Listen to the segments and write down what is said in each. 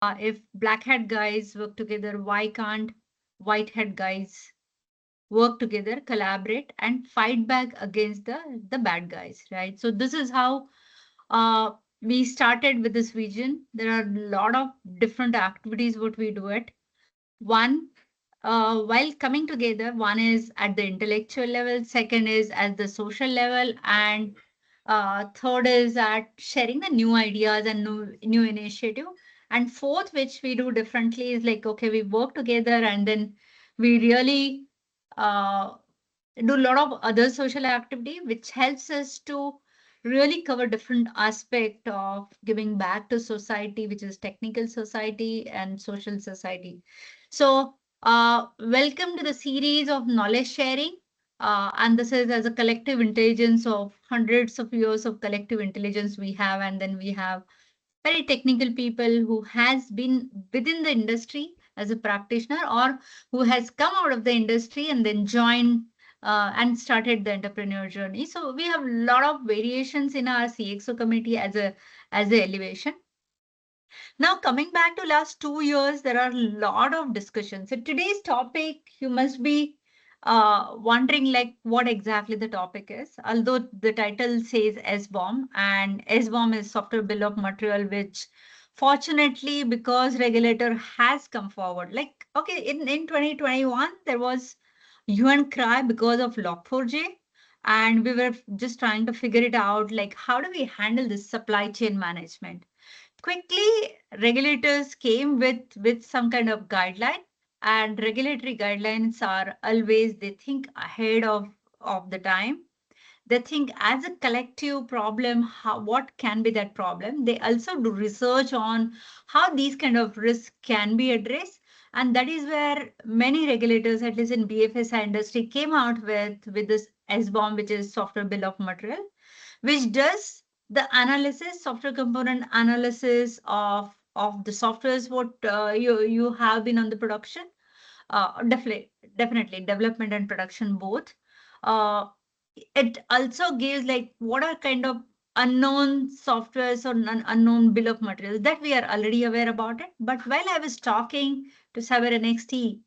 If black hat guys work together, why can't white hat guys work together, collaborate, and fight back against the bad guys, right? So this is how we started with this vision. There are a lot of different activities what we do it. One, while coming together, one is at the intellectual level, second is at the social level, and third is at sharing the new ideas and new initiative. And fourth, which we do differently, is like, okay, we work together and then we really uh, do a lot of other social activity, which helps us to really cover different aspect of giving back to society, which is technical society and social society. So welcome to the series of knowledge sharing. And this is as a collective intelligence of hundreds of years of collective intelligence we have. And then we have very technical people who has been within the industry as a practitioner or who has come out of the industry and then joined and started the entrepreneur journey. So we have a lot of variations in our CXO committee as a elevation. Now, coming back to last 2 years, there are a lot of discussions. So today's topic, you must be wondering like what exactly the topic is. Although the title says SBOM, and SBOM is software bill of material, which fortunately, because regulator has come forward, like, okay, in 2021, there was hue and cry because of Log4j. And we were just trying to figure it out, like, how do we handle this supply chain management? Quickly regulators came with some kind of guideline, and regulatory guidelines are always, they think ahead of the time. They think as a collective problem, how, what can be that problem. They also do research on how these kind of risks can be addressed. And that is where many regulators, at least in BFSI industry, came out with this SBOM, which is software bill of material, which does the analysis, software component analysis of the softwares what you have been on the production. Definitely development and production both. Uh, it also gives like what are kind of unknown softwares or unknown bill of materials that we are already aware about it. But while I was talking to Cyber NXT,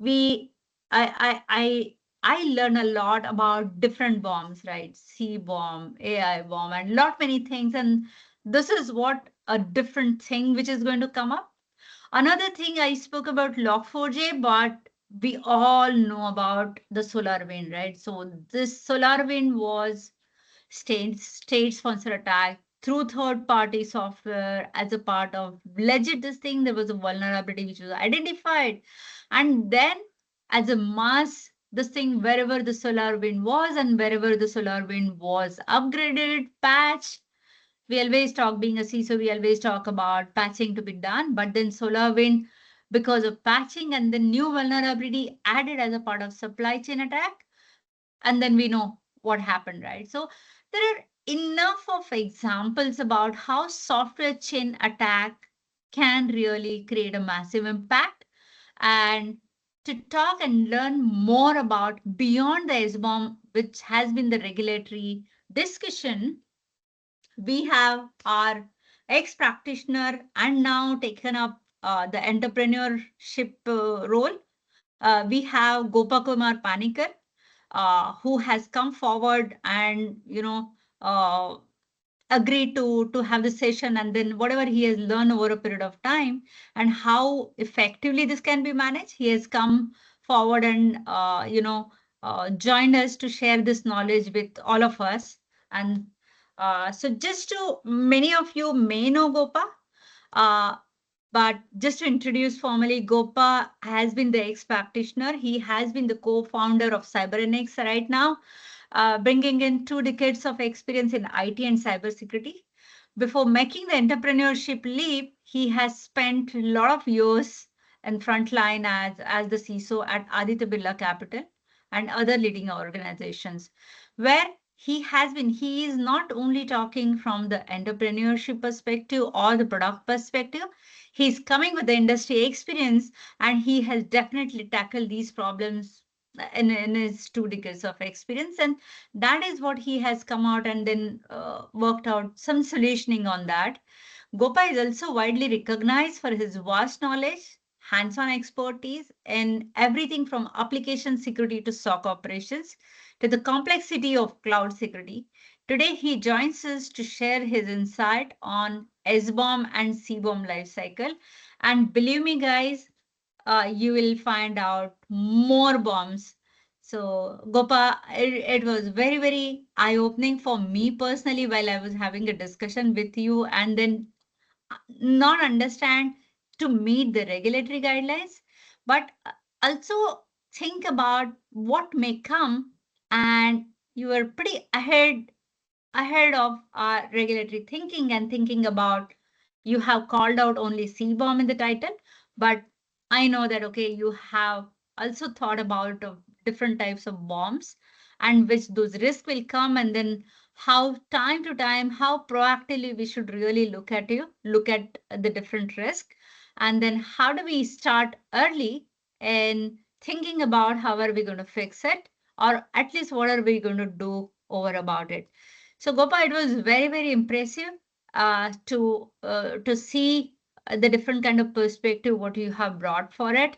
we I learn a lot about different bombs, right? CBOM, AI bomb, and lot many things. And this is what a different thing which is going to come up. Another thing I spoke about Log4j, but we all know about the solar wind, right? So this solar wind was state sponsored attack through third party software as a part of legit this thing. There was a vulnerability which was identified, and then as a mass this thing, wherever the solar wind was and wherever the solar wind was upgraded, patched. We always talk, being a CISO, we always talk about patching to be done, but then solar wind, because of patching and the new vulnerability added as a part of supply chain attack, and then we know what happened, right? So there are enough of examples about how software chain attack can really create a massive impact. And to talk and learn more about beyond the SBOM, which has been the regulatory discussion, we have our ex-practitioner and now taken up the entrepreneurship role. We have Gopakumar Panicker, who has come forward and uh, agreed to have the session, and then whatever he has learned over a period of time and how effectively this can be managed, he has come forward and joined us to share this knowledge with all of us. And so just to, many of you may know Gopa, uh, but just to introduce formally, Gopa has been the ex-practitioner. He has been the co-founder of CyberNX right now, bringing in 2 decades of experience in IT and cybersecurity. Before making the entrepreneurship leap, he has spent a lot of years in frontline as the CISO at Aditya Birla Capital and other leading organizations, where he is not only talking from the entrepreneurship perspective or the product perspective, he's coming with the industry experience, and he has definitely tackled these problems in his 2 decades of experience. And that is what he has come out and then worked out some solutioning on that. Gopa is also widely recognized for his vast knowledge, hands-on expertise in everything from application security to SOC operations to the complexity of cloud security. Today, he joins us to share his insight on SBOM and CBOM lifecycle. And believe me, guys, you will find out more bombs. So, Gopa, it was very, very eye-opening for me personally while I was having a discussion with you and then not understand to meet the regulatory guidelines, but also think about what may come. And you were pretty ahead of our regulatory thinking and thinking about, you have called out only CBOM in the title, but I know that, okay, you have also thought about different types of bombs and which those risks will come, and then how time to time, how proactively we should really look at the different risk. And then how do we start early in thinking about how are we going to fix it, or at least what are we going to do over about it. So Gopa, it was very, very impressive to see the different kind of perspective what you have brought for it.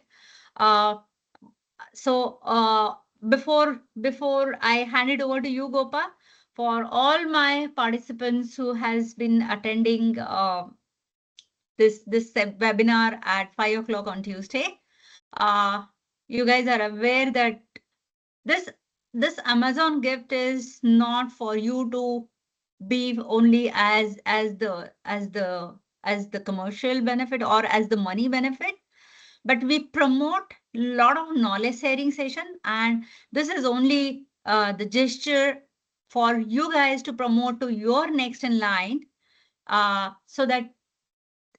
Uh, so before I hand it over to you, Gopa, for all my participants who has been attending this webinar at 5 o'clock on Tuesday, you guys are aware that this this Amazon gift is not for you to be only as the commercial benefit or as the money benefit, but we promote a lot of knowledge sharing session, and this is only the gesture for you guys to promote to your next in line, so that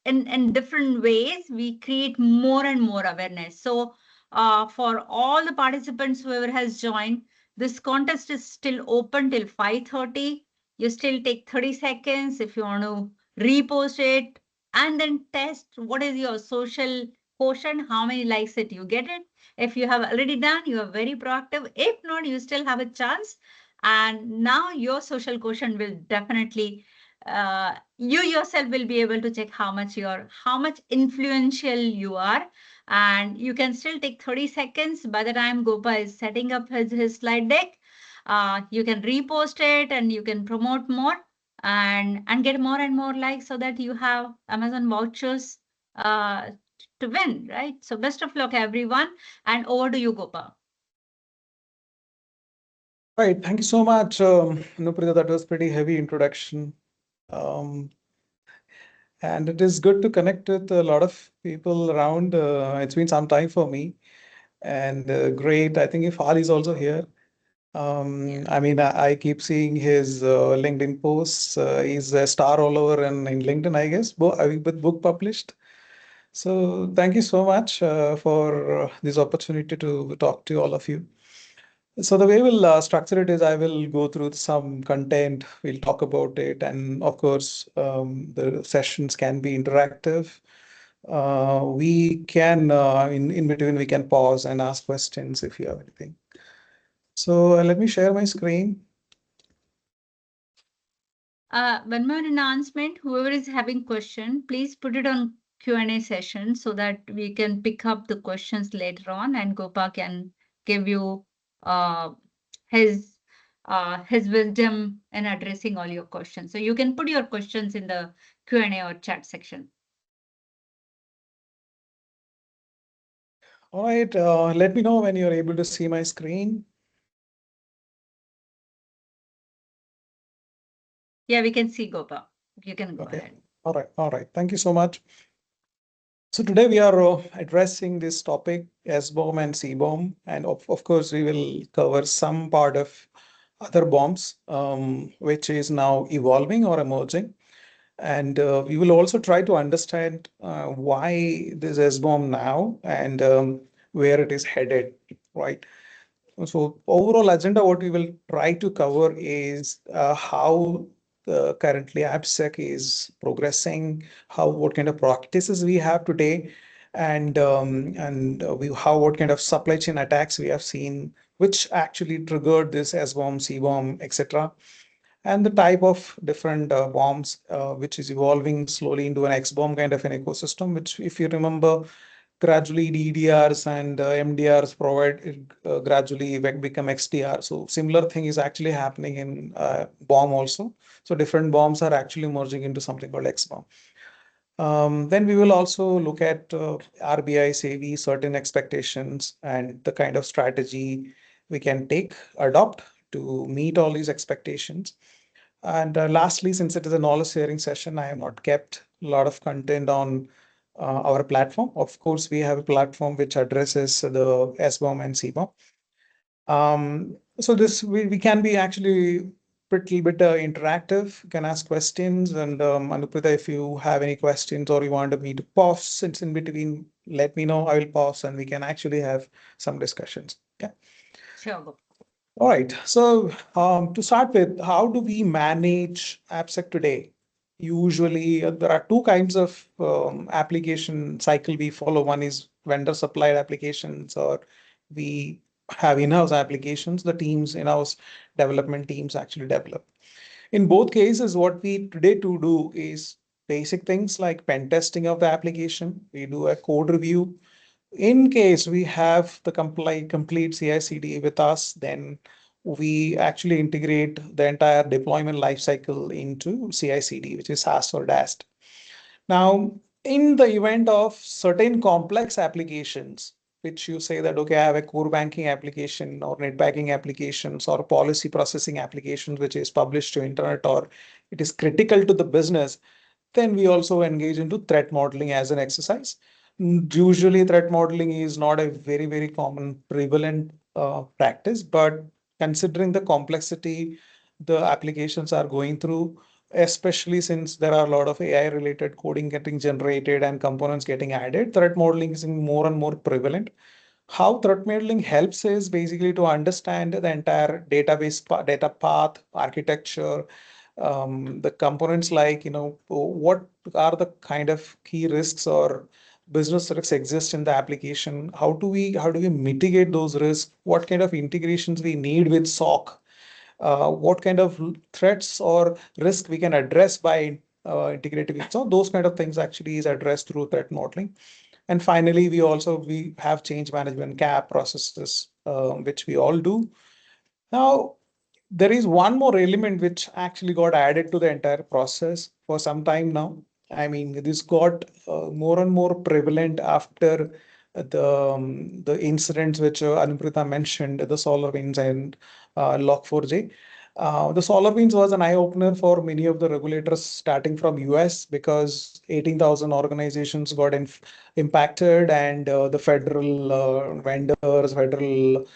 in different ways we create more and more awareness. So for all the participants, whoever has joined, this contest is still open till 5:30. You still take 30 seconds if you want to repost it and then test what is your social quotient, how many likes that you get it. If you have already done, you are very proactive. If not, you still have a chance. And now your social quotient will definitely, you yourself will be able to check how much influential you are. And you can still take 30 seconds. By the time Gopa is setting up his slide deck, you can repost it and you can promote more and get more and more likes so that you have Amazon vouchers to win, right? So best of luck, everyone. And over to you, Gopa. Right. Thank you so much, Nuprita. That was pretty heavy introduction. And it is good to connect with a lot of people around. It's been some time for me. And great. I think if Ali is also here. I mean, I keep seeing his LinkedIn posts. He's a star all over in LinkedIn, I guess, with book published. So thank you so much for this opportunity to talk to all of you. So the way we'll structure it is I will go through some content, we'll talk about it, and of course, the sessions can be interactive. We can, in between, we can pause and ask questions if you have anything. So let me share my screen. One more announcement, whoever is having question, please put it on Q&A session so that we can pick up the questions later on and Gopa can give you his wisdom in addressing all your questions. So you can put your questions in the Q&A or chat section. All right, let me know when you're able to see my screen. Yeah, we can see Gopa. You can go ahead. All right. Thank you so much. So today we are addressing this topic, SBOM and CBOM, and of course we will cover some part of other bombs, which is now evolving or emerging. And we will also try to understand why this SBOM now and where it is headed, right? So overall agenda, what we will try to cover is how currently AppSec is progressing, what kind of practices we have today, and what kind of supply chain attacks we have seen, which actually triggered this SBOM, CBOM, etc. and the type of different BOMs, which is evolving slowly into an XBOM kind of an ecosystem, which, if you remember, gradually DDRs and MDRs provide gradually become XDR. So similar thing is actually happening in BOM also. So different BOMs are actually merging into something called XBOM. Then we will also look at RBI, SEBI, certain expectations and the kind of strategy we can adopt to meet all these expectations. And lastly, since it is a knowledge sharing session, I have not kept a lot of content on our platform. Of course, we have a platform which addresses the SBOM and CBOM. So this we can be actually pretty bit interactive. You can ask questions, and Anuprita, if you have any questions or you want me to pause since in between, let me know. I will pause and we can actually have some discussions. Okay. Sure. All right. So to start with, how do we manage AppSec today? Usually, there are two kinds of application cycle we follow. One is vendor supplied applications, or we have in-house applications. The teams, in-house development teams actually develop. In both cases, what we today to do is basic things like pen testing of the application. We do a code review. In case we have the complete CI/CD with us, then we actually integrate the entire deployment lifecycle into CI/CD, which is SAST or DAST. Now, in the event of certain complex applications, which you say that, okay, I have a core banking application or net banking applications or policy processing applications, which is published to internet or it is critical to the business, then we also engage into threat modeling as an exercise. Usually, threat modeling is not a very, very common prevalent practice, but considering the complexity the applications are going through, especially since there are a lot of AI related coding getting generated and components getting added, threat modeling is more and more prevalent. How threat modeling helps is basically to understand the entire database data path architecture, the components like, what are the kind of key risks or business risks exist in the application? How do we mitigate those risks? What kind of integrations we need with SOC? What kind of threats or risk we can address by integrating it? So those kind of things actually is addressed through threat modeling. And finally, we have change management CAP processes, which we all do. Now, there is one more element which actually got added to the entire process for some time now. I mean, this got more and more prevalent after the incidents which Anuprita mentioned, the SolarWinds and Log4j. The SolarWinds was an eye opener for many of the regulators starting from US because 18,000 organizations got impacted, and the federal vendors, federal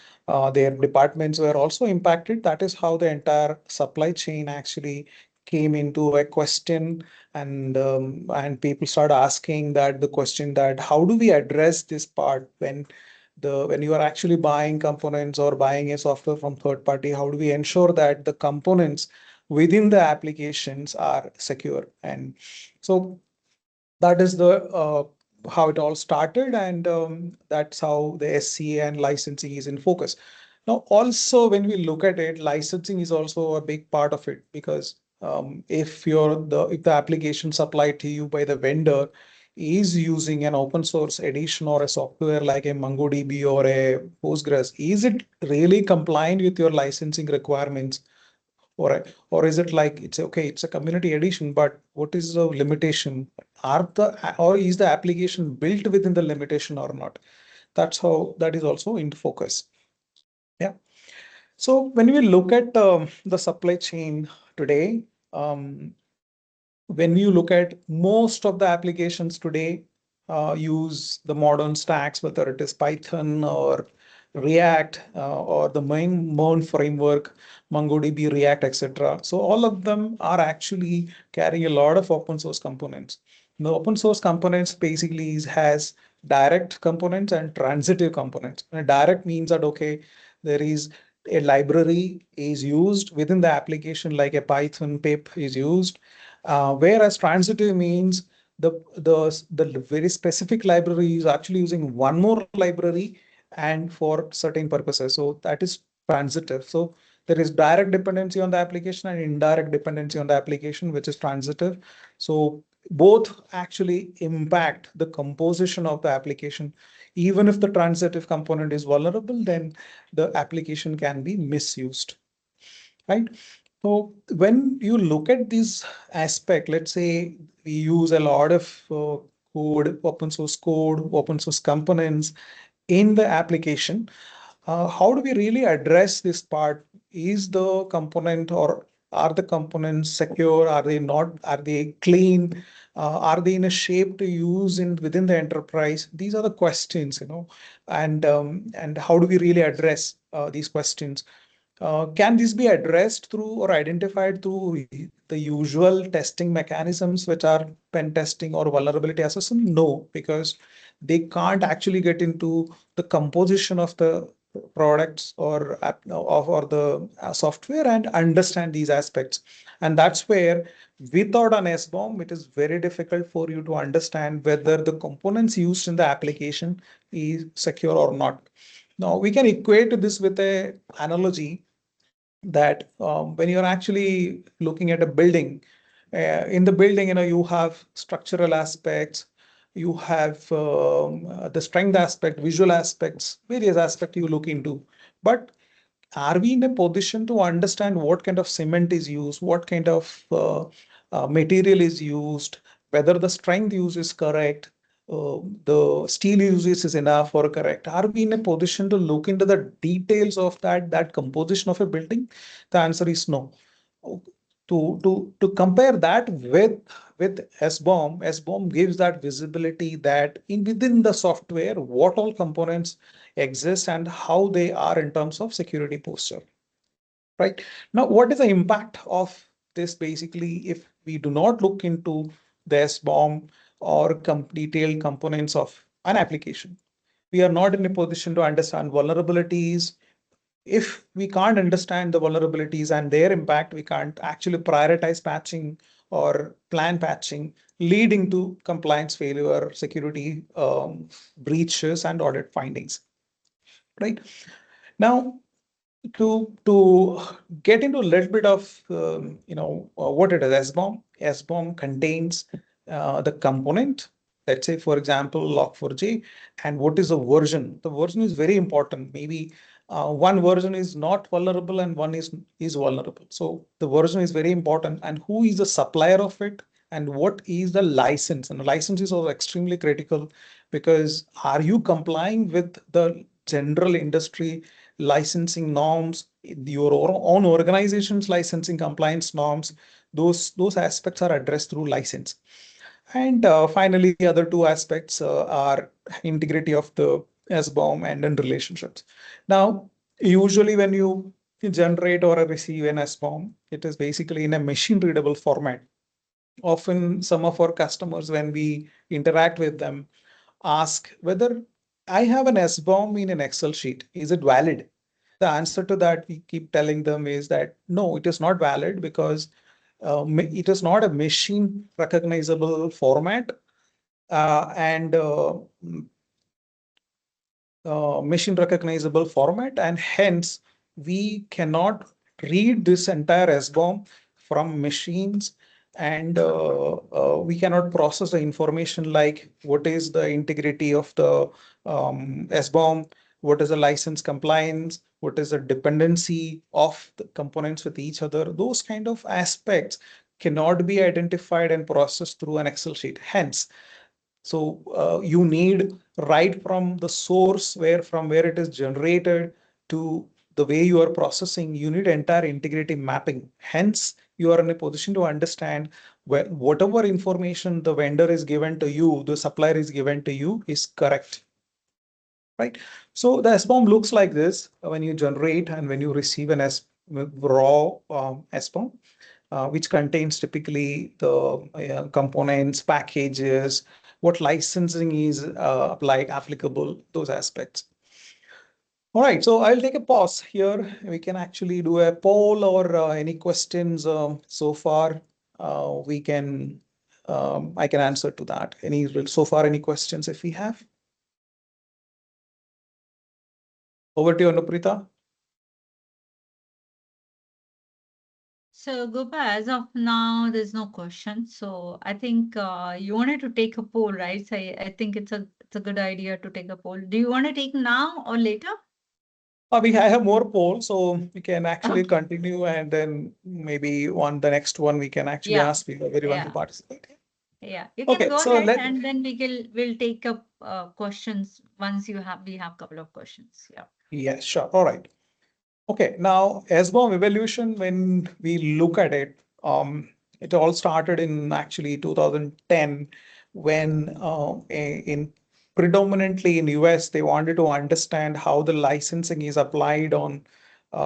their departments were also impacted. That is how the entire supply chain actually came into a question, and people start asking that the question that how do we address this part when you are actually buying components or buying a software from third party, how do we ensure that the components within the applications are secure? And so that is the how it all started, and that's how the SC and licensing is in focus. Now, also when we look at it, licensing is also a big part of it because if the application supplied to you by the vendor is using an open source edition or a software like a MongoDB or a Postgres, is it really compliant with your licensing requirements? Or is it like it's okay, it's a community edition, but what is the limitation? Or is the application built within the limitation or not? That is also in focus. Yeah. So when we look at the supply chain today, when you look at most of the applications today, use the modern stacks, whether it is Python or React or the main MERN framework, MongoDB, React, etc. So all of them are actually carrying a lot of open source components. The open source components basically has direct components and transitive components. And direct means that, okay, there is a library is used within the application, like a Python pip is used. Whereas transitive means the very specific library is actually using one more library and for certain purposes. So that is transitive. So There is direct dependency on the application and indirect dependency on the application, which is transitive. So both actually impact the composition of the application. Even if the transitive component is vulnerable, then the application can be misused, right? So when you look at this aspect, let's say we use a lot of code, open source components in the application. How do we really address this part? Is the component or are the components secure? Are they not? Are they clean? Are they in a shape to use in within the enterprise? These are the questions, and how do we really address these questions? Can this be addressed through or identified through the usual testing mechanisms, which are pen testing or vulnerability assessment? No, because they can't actually get into the composition of the products or the software and understand these aspects. And that's where without an SBOM, it is very difficult for you to understand whether the components used in the application is secure or not. Now we can equate this with a analogy that when you're actually looking at a building, in the building, you have structural aspects, you have the strength aspect, visual aspects, various aspects you look into. But are we in a position to understand what kind of cement is used, what kind of material is used, whether the strength use is correct, the steel uses is enough or correct? Are we in a position to look into the details of that composition of a building? The answer is no. To compare that with SBOM, SBOM gives that visibility that within the software, what all components exist and how they are in terms of security posture. Right. Now, what is the impact of this basically if we do not look into the SBOM or detailed components of an application? We are not in a position to understand vulnerabilities. If we can't understand the vulnerabilities and their impact, we can't actually prioritize patching or plan patching, leading to compliance failure, security breaches, and audit findings. Right. Now, to get into a little bit of what it is, SBOM. SBOM contains the component. Let's say, for example, log4j, and what is the version? The version is very important. Maybe one version is not vulnerable and one is vulnerable. So the version is very important. And who is the supplier of it? And what is the license? And the license is also extremely critical, because are you complying with the general industry licensing norms, your own organization's licensing compliance norms? Those aspects are addressed through license. And finally, the other two aspects are integrity of the SBOM and in relationships. Now, usually when you generate or receive an SBOM, it is basically in a machine readable format. Often some of our customers, when we interact with them, ask whether I have an SBOM in an Excel sheet. Is it valid? The answer to that we keep telling them is that no, it is not valid, because it is not a machine recognizable format, and machine recognizable format, and hence we cannot read this entire SBOM from machines, and we cannot process the information like what is the integrity of the SBOM, what is the license compliance, what is the dependency of the components with each other. Those kind of aspects cannot be identified and processed through an Excel sheet. Hence, so you need right from the source from where it is generated to the way you are processing, you need entire integrity mapping. Hence, you are in a position to understand whatever information the vendor is given to you, the supplier is given to you, is correct. Right. So the SBOM looks like this when you generate and when you receive an raw SBOM. Which contains typically the components, packages, what licensing is applied, applicable, those aspects. All right, so I'll take a pause here. We can actually do a poll or any questions so far. I can answer to that. Any questions if we have? Over to you, Anuprita. So, Gopa, as of now, there's no question. So, I think you wanted to take a poll, right? So, I think it's a good idea to take a poll. Do you want to take now or later? I have more polls, so we can actually Okay. continue, and then maybe on the next one we can actually Yeah, ask everyone to yeah, participate. yeah. You can Okay, go so ahead, let and then we'll take up questions once we have a couple of questions. Yeah. yes, sure. All right. Okay, now SBOM evolution, when we look at it, it all started in actually 2010 when in predominantly in US, they wanted to understand how the licensing is applied on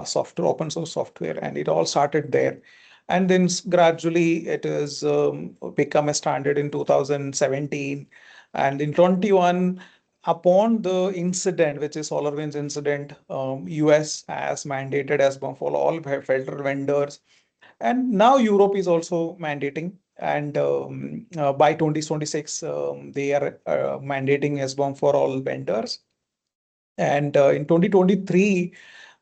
software, open source software, and it all started there. And then gradually it has become a standard in 2017. And in 21, upon the incident, which is SolarWinds incident, US has mandated SBOM for all federal vendors. And now Europe is also mandating. And by 2026, they are mandating SBOM for all vendors. And in 2023,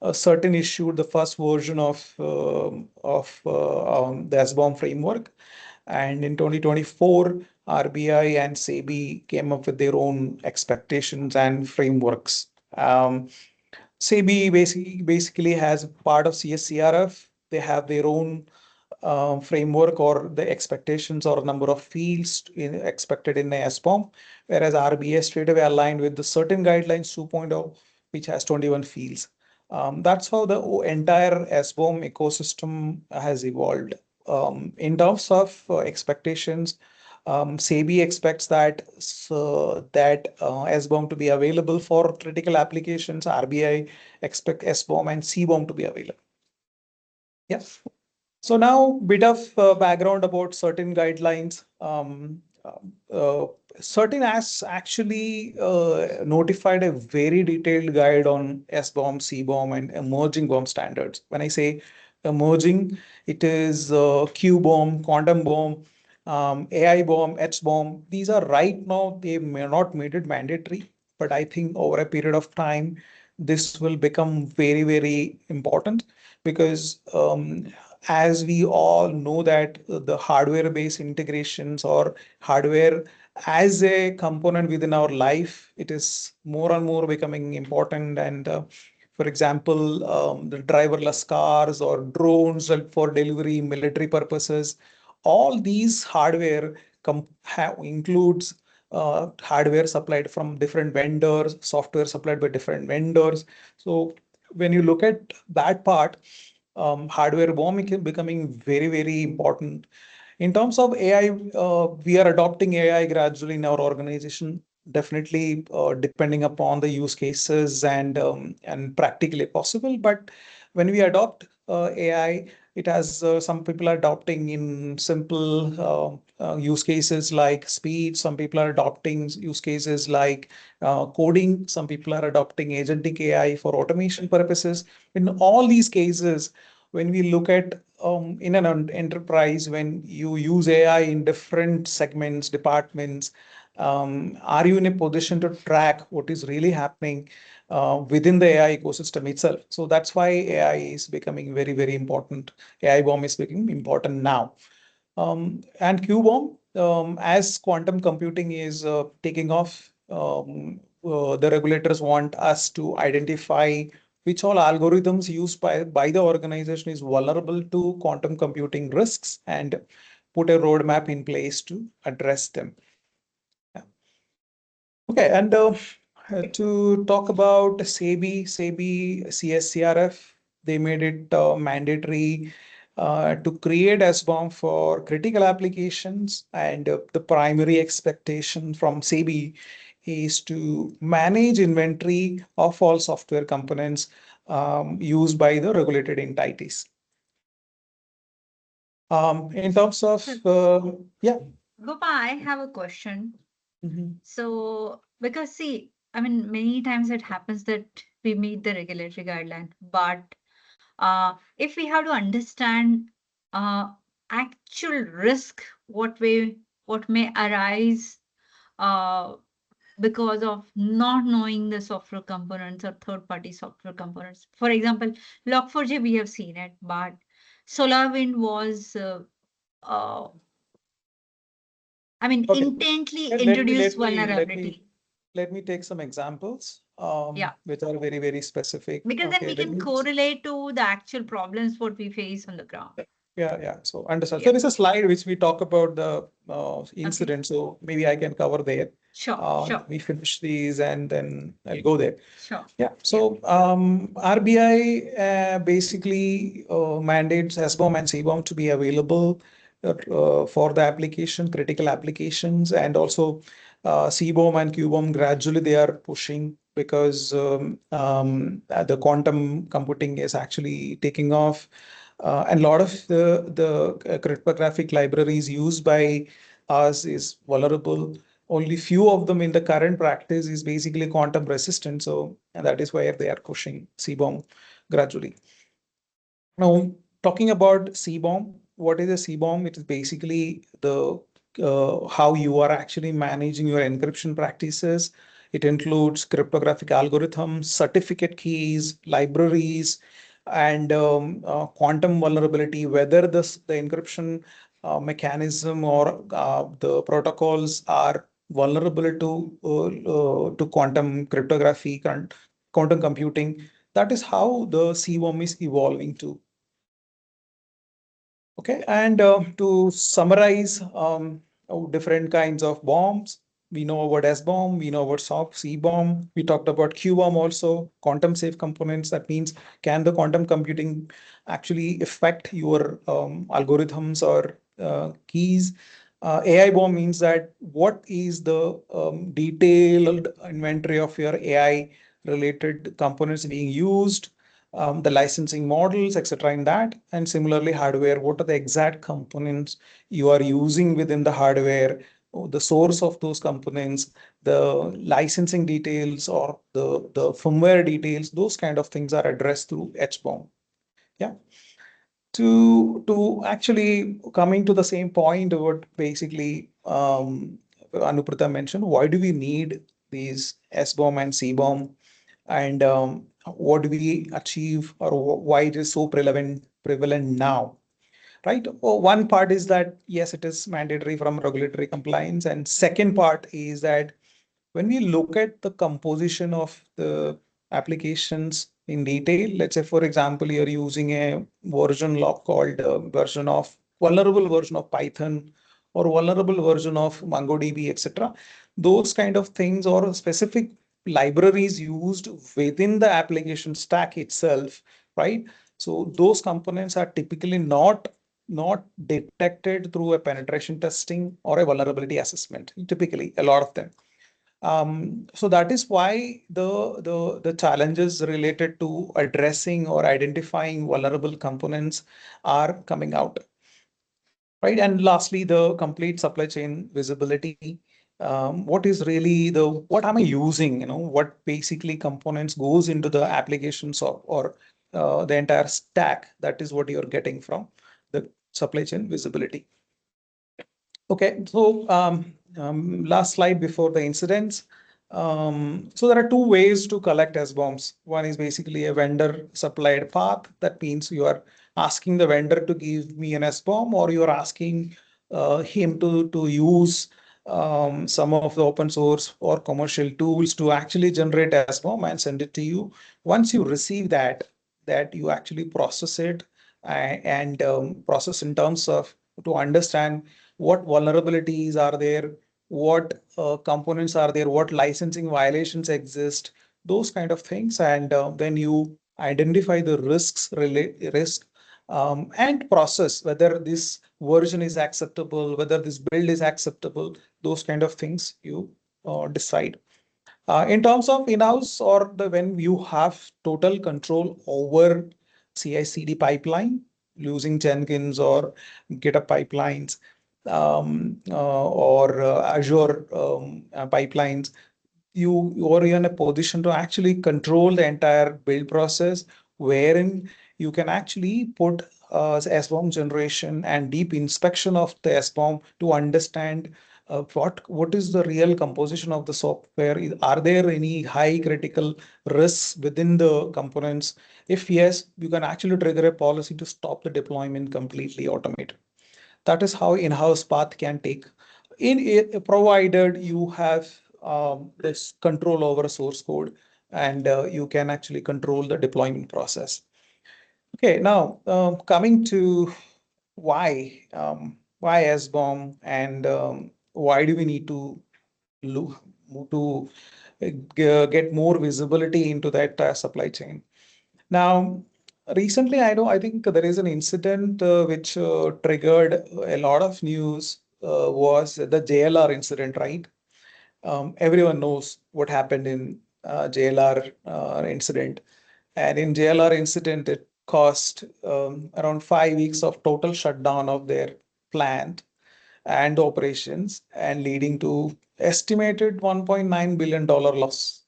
CERT-In issued the first version of the SBOM framework. And in 2024, RBI and SEBI came up with their own expectations and frameworks. SEBI basically has part of CSCRF. They have their own framework or the expectations or number of fields expected in a SBOM, whereas RBI straightaway aligned with the certain guidelines 2.0, which has 21 fields. That's how the entire SBOM ecosystem has evolved. In terms of expectations, SEBI expects that SBOM to be available for critical applications. RBI expect SBOM and CBOM to be available. Yes. So now bit of background about certain guidelines. Certain has actually notified a very detailed guide on SBOM, CBOM, and emerging BOM standards. When I say emerging, it is QBOM, quantum bomb, AI bomb, HBOM. These are right now, they may not made it mandatory, but I think over a period of time, this will become very, very important because as we all know that the hardware-based integrations or hardware as a component within our life, it is more and more becoming important. And for example, the driverless cars or drones for delivery, military purposes, all these hardware includes hardware supplied from different vendors, software supplied by different vendors. So when you look at that part, hardware BOM is becoming very, very important. In terms of AI, we are adopting AI gradually in our organization, definitely depending upon the use cases and practically possible. But when we adopt AI, it has some people are adopting in simple use cases like speed. Some people are adopting use cases like coding. Some people are adopting agentic AI for automation purposes. In all these cases, when we look at in an enterprise, when you use AI in different segments, departments, are you in a position to track what is really happening within the AI ecosystem itself? So that's why AI is becoming very, very important. AI bomb is becoming important now. And QBOM, as quantum computing is taking off, the regulators want us to identify which all algorithms used by the organization is vulnerable to quantum computing risks and put a roadmap in place to address them. Yeah. Okay, and to talk about SEBI, CSCRF, they made it mandatory to create SBOM for critical applications, and the primary expectation from SEBI is to manage inventory of all software components used by the regulated entities. In terms of, yeah. Gopa, I have a question. Mhm. So, because see, I mean, many times it happens that we meet the regulatory guideline, but if we have to understand actual risk, what may arise uh, because of not knowing the software components or third-party software components. For example, Log4j, we have seen it, but SolarWind was, I mean, Okay. intently Let me introduced vulnerability. let me take some examples, Yeah. which are very, very specific. Because then Okay, we can correlate to the actual problems what we face on the ground. yeah. So understand. Yeah. There is a slide which we talk about the Okay. incident, so maybe I can cover there. Sure. We finish these and then I'll go there. Sure. Yeah. So RBI basically mandates SBOM and CBOM to be available for the application, critical applications, and also CBOM and QBOM gradually they are pushing because the quantum computing is actually taking off. And a lot of the cryptographic libraries used by us is vulnerable. Only few of them in the current practice is basically quantum resistant. So and that is where they are pushing CBOM gradually. Now, talking about CBOM, what is a CBOM? It is basically the how you are actually managing your encryption practices. It includes cryptographic algorithms, certificate keys, libraries, and quantum vulnerability, whether the encryption mechanism or the protocols are vulnerable to quantum cryptography, quantum computing. That is how the CBOM is evolving to. Okay, and to summarize different kinds of bombs, we know about SBOM, we know about CBOM, we talked about QBOM also, quantum safe components. That means can the quantum computing actually affect your algorithms or keys? AI bomb means that what is the detailed inventory of your AI related components being used, the licensing models, etc. in that. And similarly, hardware, what are the exact components you are using within the hardware, the source of those components, the licensing details or the firmware details, those kind of things are addressed through HBOM. Yeah. To actually coming to the same point, what basically Anuprita mentioned, why do we need these SBOM and CBOM? And what do we achieve or why it is so prevalent now, right? Well, one part is that yes, it is mandatory from regulatory compliance, and second part is that when we look at the composition of the applications in detail, let's say for example you're using a version lock called vulnerable version of Python or vulnerable version of MongoDB, etc. Those kind of things or specific libraries used within the application stack itself, right? So those components are typically not detected through a penetration testing or a vulnerability assessment, typically a lot of them. So that is why the challenges related to addressing or identifying vulnerable components are coming out. Right. And lastly, the complete supply chain visibility. What is really what am I using? What basically components goes into the applications or the entire stack. That is what you're getting from the supply chain visibility. Okay, so last slide before the incidents. So there are two ways to collect SBOMs. One is basically a vendor supplied path. That means you are asking the vendor to give me an SBOM, or you are asking him to use some of the open source or commercial tools to actually generate SBOM and send it to you. Once you receive that you actually process it and process in terms of to understand what vulnerabilities are there, what components are there, what licensing violations exist, those kind of things. And then you identify the risk and process whether this version is acceptable, whether this build is acceptable, those kind of things you decide. In terms of in-house or when you have total control over CI/CD pipeline using Jenkins or GitHub pipelines or Azure pipelines, you are in a position to actually control the entire build process, wherein you can actually put SBOM generation and deep inspection of the SBOM to understand what is the real composition of the software? Are there any high critical risks within the components? If yes, you can actually trigger a policy to stop the deployment completely automated. That is how in-house path can take. Provided you have this control over source code, and you can actually control the deployment process. Okay, now coming to why SBOM, and why do we need to look to get more visibility into that supply chain. Now, recently, I think there is an incident which triggered a lot of news, was the JLR incident, right? Everyone knows what happened in JLR incident. And in JLR incident, it cost around 5 weeks of total shutdown of their plant and operations, and leading to estimated $1.9 billion loss.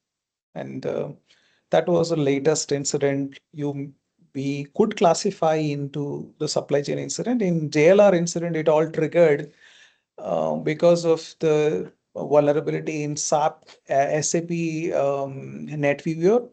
And that was the latest incident we could classify into the supply chain incident. In JLR incident, it all triggered because of the vulnerability in SAP NetWeaver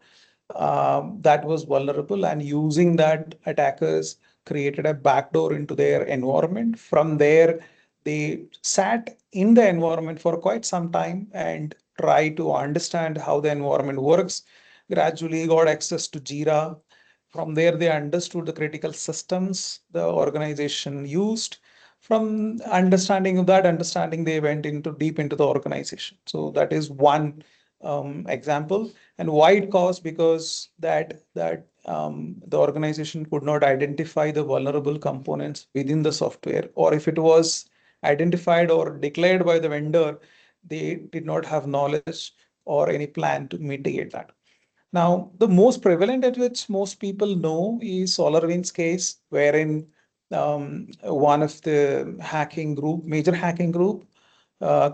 that was vulnerable, and using that, attackers created a backdoor into their environment. From there, they sat in the environment for quite some time and tried to understand how the environment works. Gradually got access to Jira. From there, they understood the critical systems the organization used. From understanding of that understanding, they went into deep into the organization. So that is one example. And why it caused? Because the organization could not identify the vulnerable components within the software, or if it was identified or declared by the vendor, they did not have knowledge or any plan to mitigate that. Now, the most prevalent at which most people know is SolarWinds case, wherein one of the major hacking group,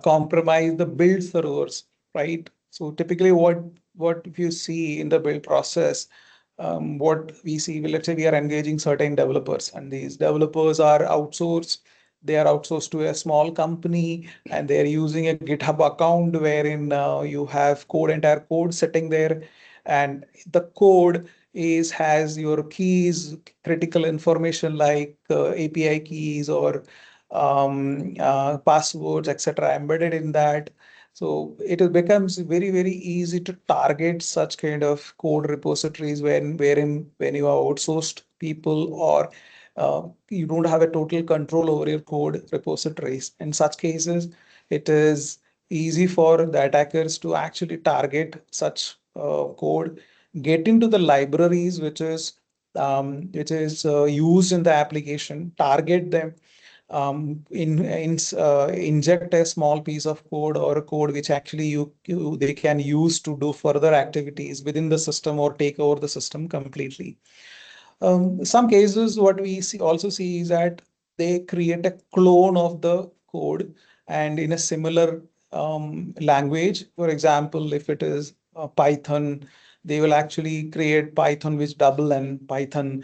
compromised the build servers, right? So typically what you see in the build process, what we see, let's say we are engaging certain developers, and these developers are outsourced. They are outsourced to a small company, and they're using a GitHub account wherein you have entire code sitting there, and the code has your keys, critical information like API keys or passwords, etc., embedded in that. So it becomes very, very easy to target such kind of code repositories when you are outsourced people, or you don't have a total control over your code repositories. In such cases, it is easy for the attackers to actually target such code, get into the libraries which is used in the application, target them, inject a small piece of code or a code which actually they can use to do further activities within the system or take over the system completely. Some cases, what we also see is that they create a clone of the code and in a similar language. For example, if it is Python, they will actually create Python with double N Python.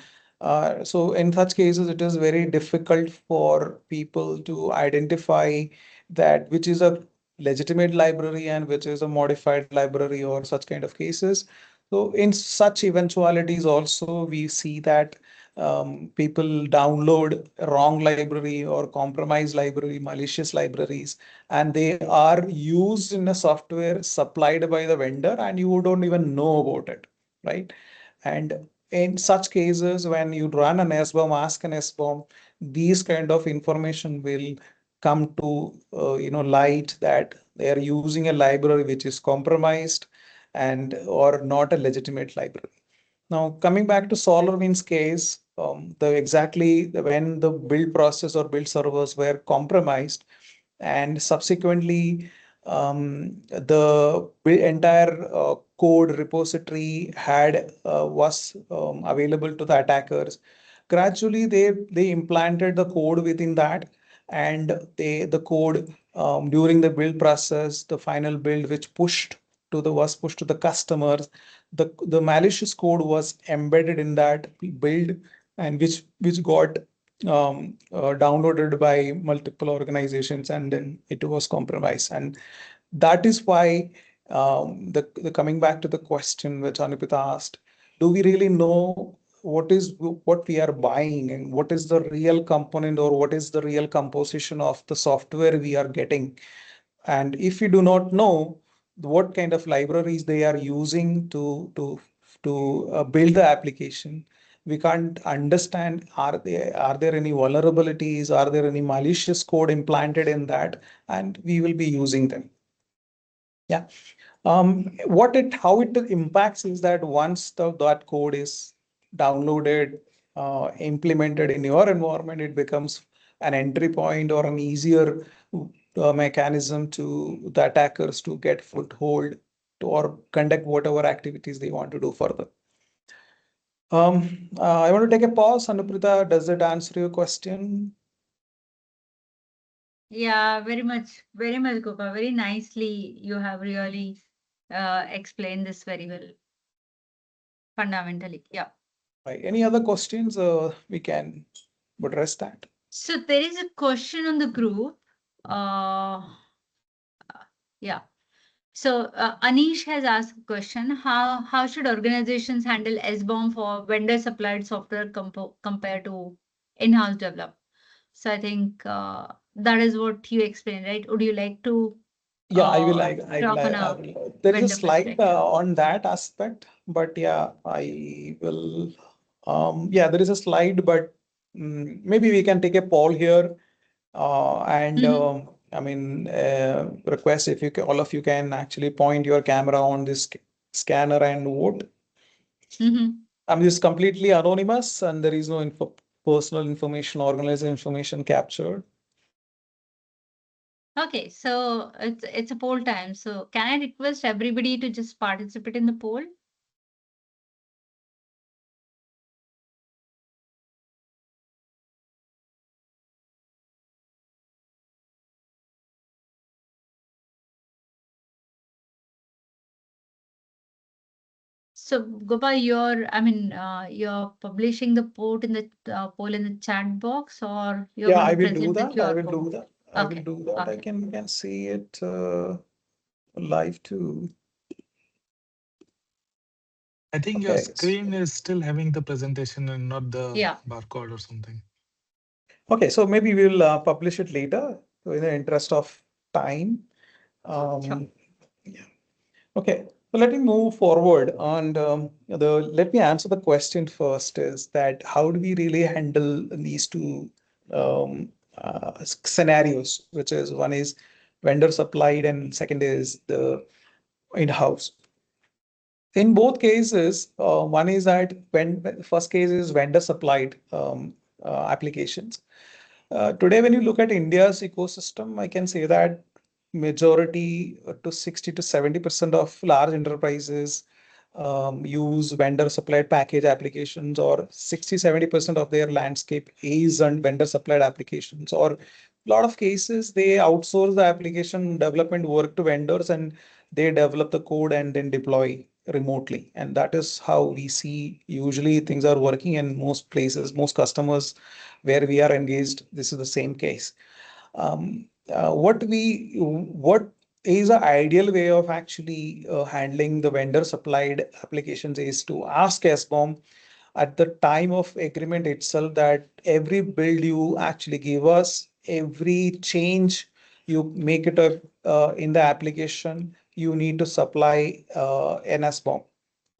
So in such cases, it is very difficult for people to identify that which is a legitimate library and which is a modified library, or such kind of cases. So in such eventualities also, we see that people download a wrong library or compromised library, malicious libraries, and they are used in a software supplied by the vendor, and you don't even know about it, right? And in such cases, when you run an SBOM, ask an SBOM, these kind of information will come to light, that they are using a library which is compromised and or not a legitimate library. Now, coming back to SolarWinds case, when the build process or build servers were compromised, and subsequently the entire code repository was available to the attackers. Gradually, they implanted the code within that, and the code during the build process, the final build which was pushed to the customers, the malicious code was embedded in that build, and which got downloaded by multiple organizations, and then it was compromised. And that is why the coming back to the question which Anupita asked, do we really know what we are buying and what is the real component or what is the real composition of the software we are getting? And if we do not know what kind of libraries they are using to build the application, we can't understand, are there any vulnerabilities, are there any malicious code implanted in that, and we will be using them. Yeah. How it impacts is that once that code is downloaded, implemented in your environment, it becomes an entry point or an easier mechanism to the attackers to get foothold to or conduct whatever activities they want to do further. I want to take a pause. Anuprita, does it answer your question? Yeah, very much, Gopa. Very nicely, you have really explained this very well, fundamentally. Yeah. Right. Any other questions? We can address that. So there is a question on the group. Yeah. So Anish has asked a question: How should organizations handle SBOM for vendor supplied software compared to in-house developed? So I think that is what you explained, right? Would you like to Yeah, I will. talk on a There is a vendor slide perspective? on that aspect, but yeah, I will. Yeah, there is a slide, but maybe we can take a poll here. And I mean, request if you can, all of you can actually point your camera on this scanner and vote. I'm just completely anonymous, and there is no personal information, organization information captured. Okay, so it's a poll time. So can I request everybody to just participate in the poll? So Gopal, you're publishing the poll in the chat box, or you're Yeah, going I to will do present the that. I QR will code? do that. I will Okay. do that. I Okay. can see it live too. I think your Okay. screen is still having the presentation and not the Yeah. barcode or something. Okay, so maybe we'll publish it later in the interest of time. Sure. Yeah. Okay, so let me move forward and let me answer the question first is that how do we really handle these two scenarios, which is one is vendor supplied and second is the in-house. In both cases, one is that when first case is vendor supplied applications. Today, when you look at India's ecosystem, I can say that majority to 60 to 70% of large enterprises use vendor supplied package applications, or 60-70% of their landscape is on vendor supplied applications, or a lot of cases they outsource the application development work to vendors and they develop the code and then deploy remotely. And that is how we see usually things are working in most places, most customers where we are engaged. This is the same case. What is the ideal way of actually handling the vendor supplied applications is to ask SBOM at the time of agreement itself that every build you actually give us, every change you make it in the application, you need to supply an SBOM.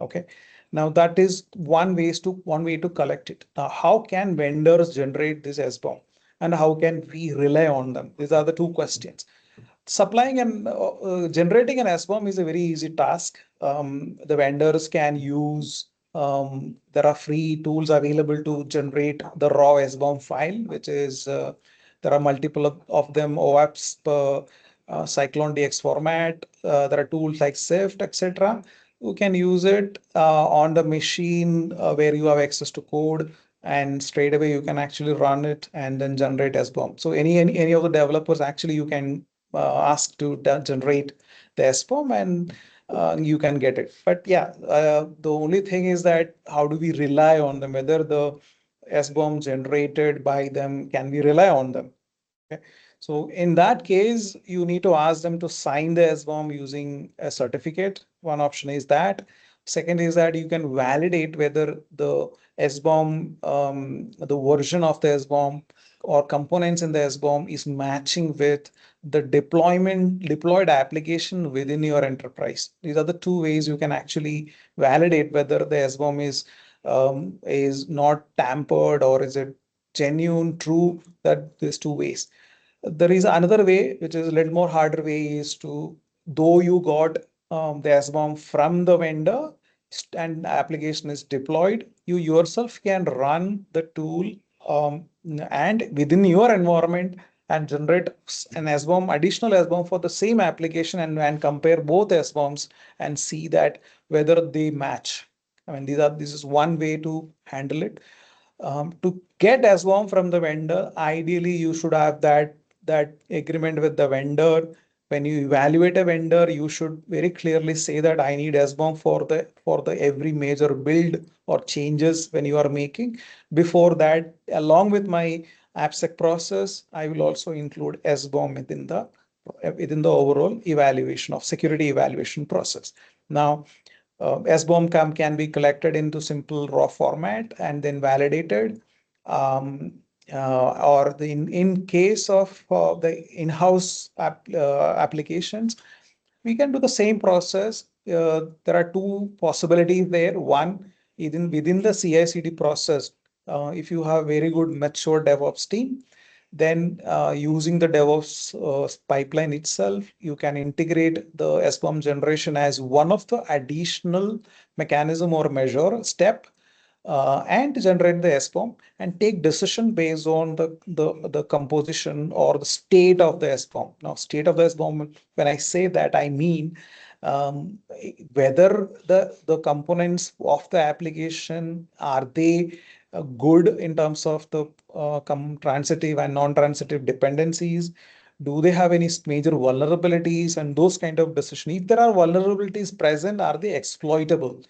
Okay. Now that is one way to collect it. Now, how can vendors generate this SBOM and how can we rely on them? These are the two questions. Supplying and generating an SBOM is a very easy task. The vendors can use, there are free tools available to generate the raw SBOM file, which is, there are multiple of them, OAPS, Cyclone DX format. There are tools like SIFT, etc. You can use it on the machine where you have access to code, and straight away you can actually run it and then generate SBOM. So any of the developers, actually you can ask to generate the SBOM and you can get it. But yeah, the only thing is that how do we rely on them? Whether the SBOM generated by them, can we rely on them? Okay. So in that case, you need to ask them to sign the SBOM using a certificate. One option is that. Second is that you can validate whether the SBOM, the version of the SBOM or components in the SBOM is matching with the deployed application within your enterprise. These are the two ways you can actually validate whether the SBOM is not tampered or is it genuine, true, that there's two ways. There is another way, which is a little more harder way, is to, though you got the SBOM from the vendor and the application is deployed, you yourself can run the tool and within your environment and generate an SBOM, additional SBOM for the same application and compare both SBOMs and see that whether they match. I mean, this is one way to handle it. To get SBOM from the vendor, ideally you should have that agreement with the vendor. When you evaluate a vendor, you should very clearly say that I need SBOM for the every major build or changes when you are making. Before that, along with my AppSec process, I will also include SBOM within the overall evaluation of security evaluation process. Now, SBOM can be collected into simple raw format and then validated. Or in case of the in-house applications, we can do the same process. There are two possibilities there. One, within the CI/CD process, if you have very good mature DevOps team, then using the DevOps pipeline itself, you can integrate the SBOM generation as one of the additional mechanism or measure step and generate the SBOM and take decision based on the composition or the state of the SBOM. Now, state of the SBOM, when I say that, I mean whether the components of the application, are they good in terms of the transitive and non-transitive dependencies? Do they have any major vulnerabilities and those kind of decisions? If there are vulnerabilities present, are they exploitable?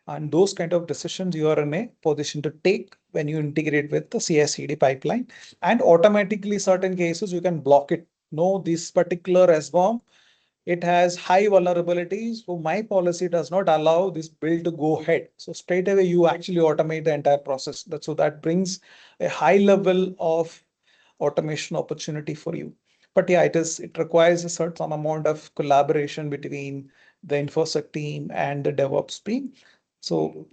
And those kind of decisions you are in a position to take when you integrate with the CI/CD pipeline. And automatically, certain cases you can block it. No, this particular SBOM, it has high vulnerabilities. So my policy does not allow this build to go ahead. So straight away, you actually automate the entire process. So that brings a high level of automation opportunity for you. But yeah, it requires a certain amount of collaboration between the InfoSec team and the DevOps team. So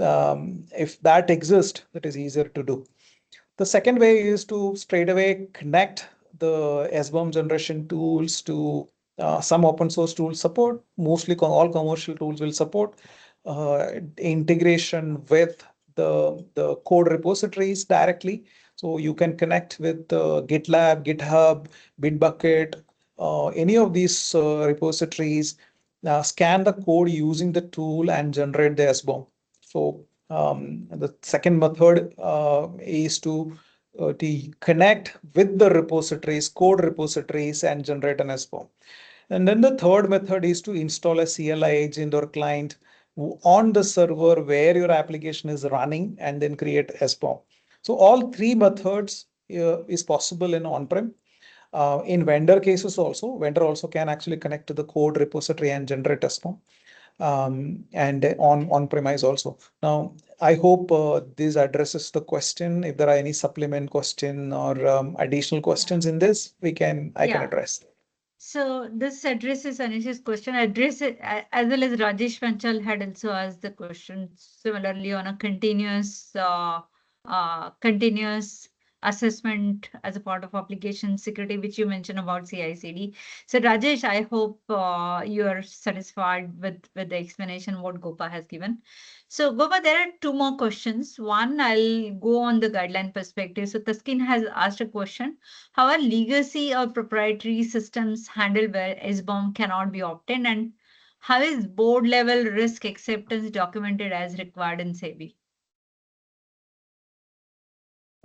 if that exists, that is easier to do. The second way is to straight away connect the SBOM generation tools to some open source tools support. Mostly all commercial tools will support integration with the code repositories directly. So you can connect with GitLab, GitHub, Bitbucket, any of these repositories, scan the code using the tool and generate the SBOM. So the second method is to connect with the repositories, code repositories, and generate an SBOM. And then the third method is to install a CLI agent or client on the server where your application is running and then create SBOM. So all three methods is possible in on-prem. In vendor cases also, vendor also can actually connect to the code repository and generate SBOM. And on-premise also. Now, I hope this addresses the question. If there are any supplement question or additional questions in this, I can address. So this addresses Anish's question, as well as Rajesh Panchal had also asked the question similarly on a continuous assessment as a part of application security, which you mentioned about CI/CD. So Rajesh, I hope you are satisfied with the explanation what Gopa has given. So Gopa, there are two more questions. One, I'll go on the guideline perspective. So Taskin has asked a question. How are legacy or proprietary systems handled where SBOM cannot be obtained? And how is board level risk acceptance documented as required in SEBI?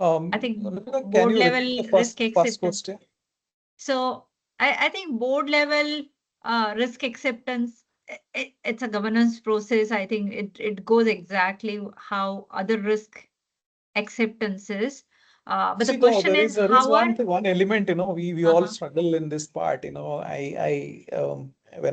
I think board level risk acceptance. So I think board level risk acceptance, it's a governance process. I think it goes exactly how other risk acceptances. But the See, no, question is, there is how are one element, we all struggle in this part, when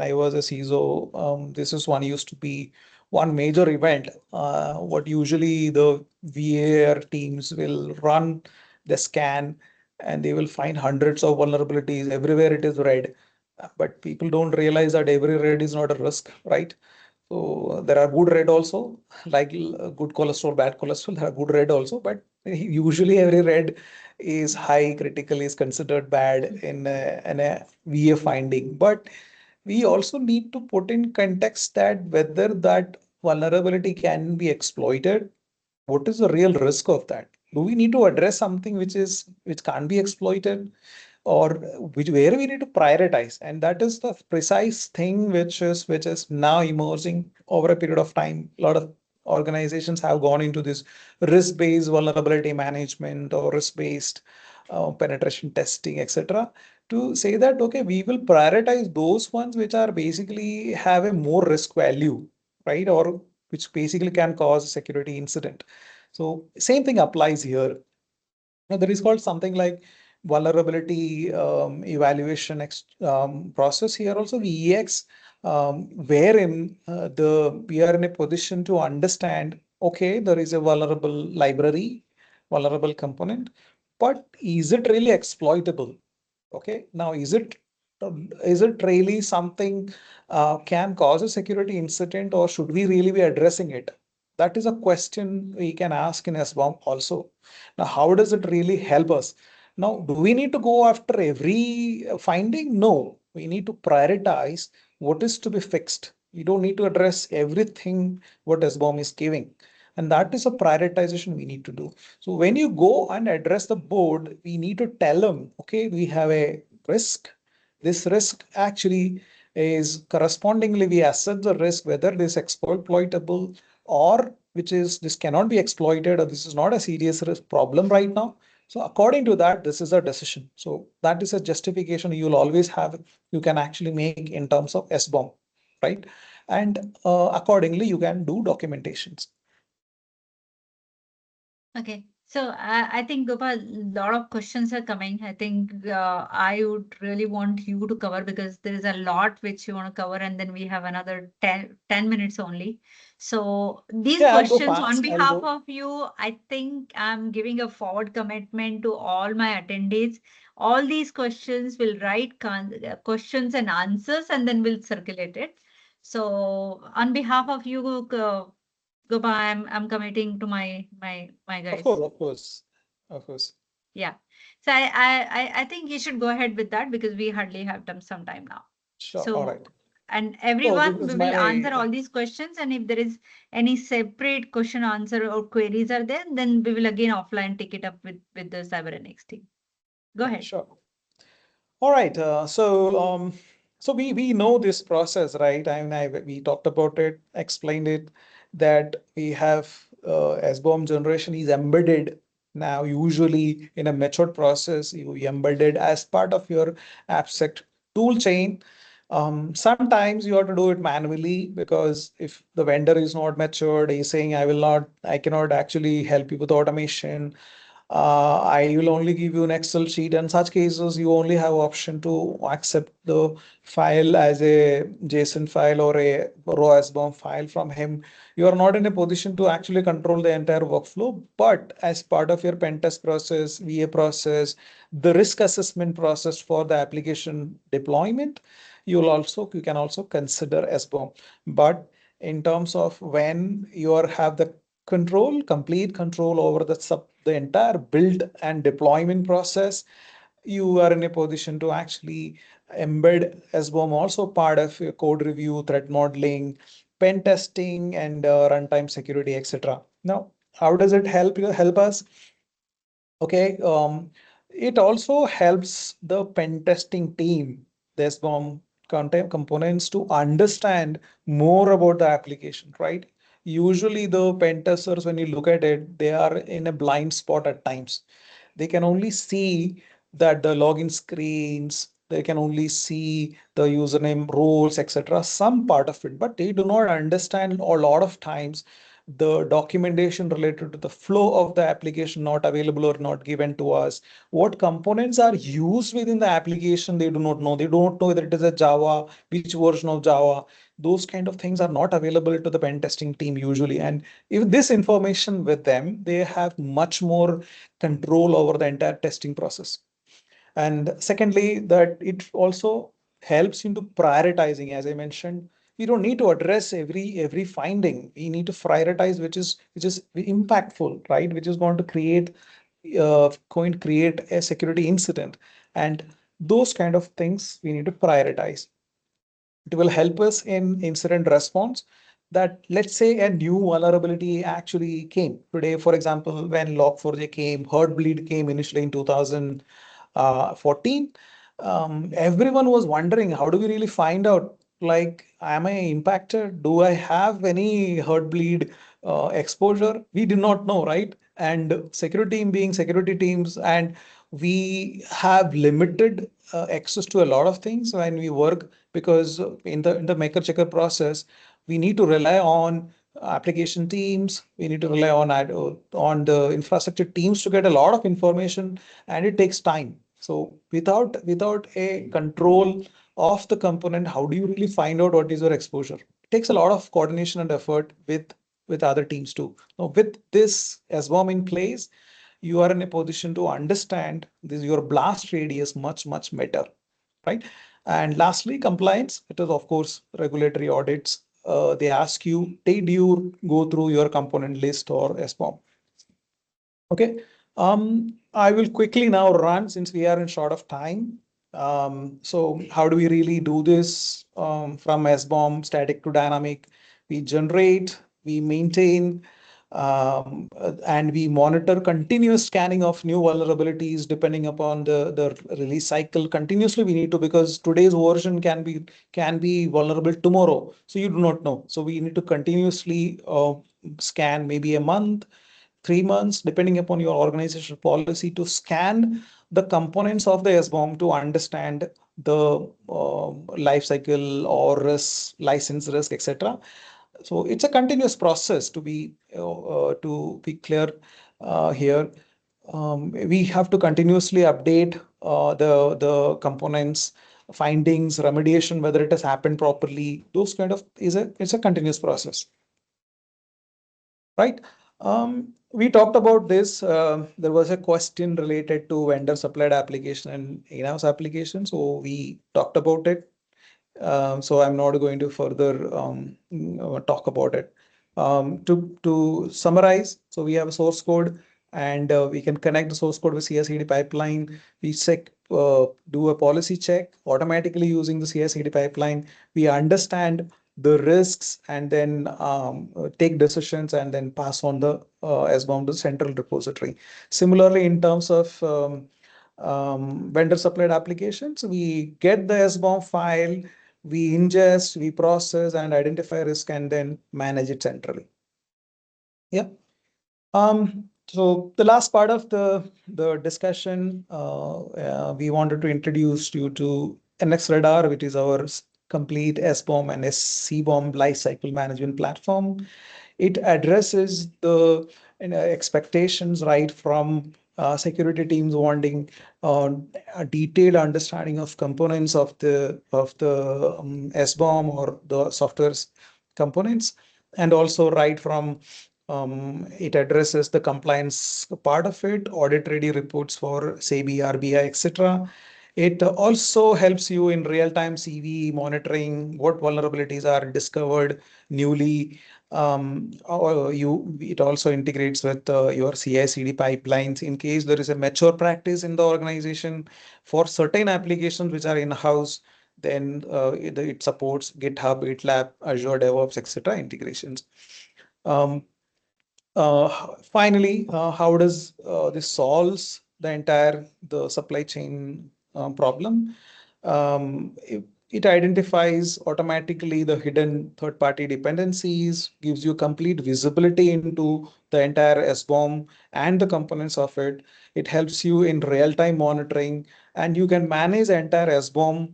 I was a CISO, this is one used to be one major event. What usually the VAR teams will run the scan and they will find hundreds of vulnerabilities everywhere it is red. But people don't realize that every red is not a risk, right? So there are good red also, like good cholesterol, bad cholesterol. There are good red also, but usually every red is high critical is considered bad in a VA finding. But we also need to put in context that whether that vulnerability can be exploited, what is the real risk of that? Do we need to address something which can't be exploited? Or where we need to prioritize, and that is the precise thing which is now emerging over a period of time. A lot of organizations have gone into this risk-based vulnerability management or risk-based penetration testing, etc., to say that okay, we will prioritize those ones which are basically have a more risk value, right, or which basically can cause a security incident. So same thing applies here. Now, there is called something like vulnerability evaluation process here also VEX, wherein we are in a position to understand, okay, there is a vulnerable library, vulnerable component, but is it really exploitable? Okay, now is it really something can cause a security incident, or should we really be addressing it? That is a question we can ask in SBOM also. Now, how does it really help us? Now, do we need to go after every finding? No, we need to prioritize what is to be fixed. We don't need to address everything what SBOM is giving. And that is a prioritization we need to do. So when you go and address the board, we need to tell them, okay, we have a risk. This risk actually is correspondingly, we assess the risk, whether it is exploitable or which is this cannot be exploited, or this is not a serious risk problem right now. So according to that, this is a decision. So that is a justification you'll always have, you can actually make in terms of SBOM, right? And accordingly, you can do documentations. Okay. So I think, Gopal, a lot of questions are coming. I think I would really want you to cover, because there is a lot which you want to cover, and then we have another 10 minutes only. So these Yeah, I'll go questions on fast. I'll behalf go. of you, I think I'm giving a forward commitment to all my attendees. All these questions will write questions and answers, and then we'll circulate it. So on behalf of you, Gopa, I'm committing to my Of guys. course, of course, of course. Yeah. So I think you should go ahead with that, because we hardly have some time now. Sure. All So, right. and So everyone, this we is will answer my all these questions, and if there is any separate question answer or queries are there, then we will again offline take it up with the CyberNX team. Go ahead. sure. All right. So we know this process, right? We talked about it, explained it, that we have SBOM generation is embedded now. Usually in a matured process, you embedded as part of your AppSec tool chain. Sometimes you have to do it manually, because if the vendor is not matured, he's saying, I cannot actually help you with automation. I will only give you an Excel sheet. In such cases, you only have option to accept the file as a JSON file or a raw SBOM file from him. You are not in a position to actually control the entire workflow. But as part of your pen test process, VA process, the risk assessment process for the application deployment, you can also consider SBOM. But in terms of when you have the complete control over the entire build and deployment process, you are in a position to actually embed SBOM also part of your code review, threat modeling, pen testing, and runtime security, etc. Now, how does it help us? Okay, it also helps the pen testing team, the SBOM content components, to understand more about the application, right? Usually the pen testers, when you look at it, they are in a blind spot at times. They can only see that the login screens, they can only see the username roles, etc., some part of it, but they do not understand a lot of times the documentation related to the flow of the application not available or not given to us, what components are used within the application, they do not know. They don't know whether it is a Java, which version of Java. Those kind of things are not available to the pen testing team usually. And if this information with them, they have much more control over the entire testing process. And secondly, that it also helps into prioritizing. As I mentioned, we don't need to address every finding. We need to prioritize which is impactful, right? Which is going to create a security incident, and those kind of things we need to prioritize. It will help us in incident response. That, let's say, a new vulnerability actually came today. For example, when Log4j came, Heartbleed came initially in 2014. Everyone was wondering, how do we really find out? Like, am I impacted? Do I have any Heartbleed exposure? We did not know, right? And security team being security teams, and we have limited access to a lot of things when we work, because in the maker checker process, we need to rely on application teams. We need to rely on the infrastructure teams to get a lot of information, and it takes time. So without a control of the component, how do you really find out what is your exposure? It takes a lot of coordination and effort with other teams too. Now, with this SBOM in place, you are in a position to understand your blast radius much better, right? And lastly, compliance. It is, of course, regulatory audits. They ask you, did you go through your component list or SBOM? Okay. I will quickly now run, since we are in short of time. So how do we really do this from SBOM static to dynamic? We generate, we maintain, and we monitor continuous scanning of new vulnerabilities depending upon the release cycle. Continuously we need to, because today's version can be vulnerable tomorrow. So you do not know. So we need to continuously scan, maybe a month, 3 months, depending upon your organizational policy, to scan the components of the SBOM to understand the life cycle or risk, license risk, etc. So it's a continuous process, to be clear here. We have to continuously update the components, findings, remediation, whether it has happened properly. Those kind of it's a continuous process, right? We talked about this. There was a question related to vendor supplied application and in-house application. So we talked about it. So I'm not going to further talk about it. To summarize, so we have a source code, and we can connect the source code with CI/CD pipeline. We do a policy check automatically using the CI/CD pipeline. We understand the risks, and then take decisions, and then pass on the SBOM to the central repository. Similarly, in terms of vendor supplied applications, we get the SBOM file, we ingest, we process and identify risk, and then manage it centrally. Yeah. So the last part of the discussion, we wanted to introduce you to NXRadar, which is our complete SBOM and CBOM lifecycle management platform. It addresses the expectations, right, from security teams wanting a detailed understanding of components of the SBOM or the software's components, and also right from it addresses the compliance part of it, audit-ready reports for SEBI, RBI, etc. It also helps you in real-time CV monitoring, what vulnerabilities are discovered newly. It also integrates with your CI/CD pipelines in case there is a mature practice in the organization for certain applications which are in-house. Then it supports GitHub, GitLab, Azure DevOps, etc. integrations. Finally, how does this solves the entire supply chain problem? It identifies automatically the hidden third-party dependencies, gives you complete visibility into the entire SBOM and the components of it. It helps you in real-time monitoring, and you can manage entire SBOM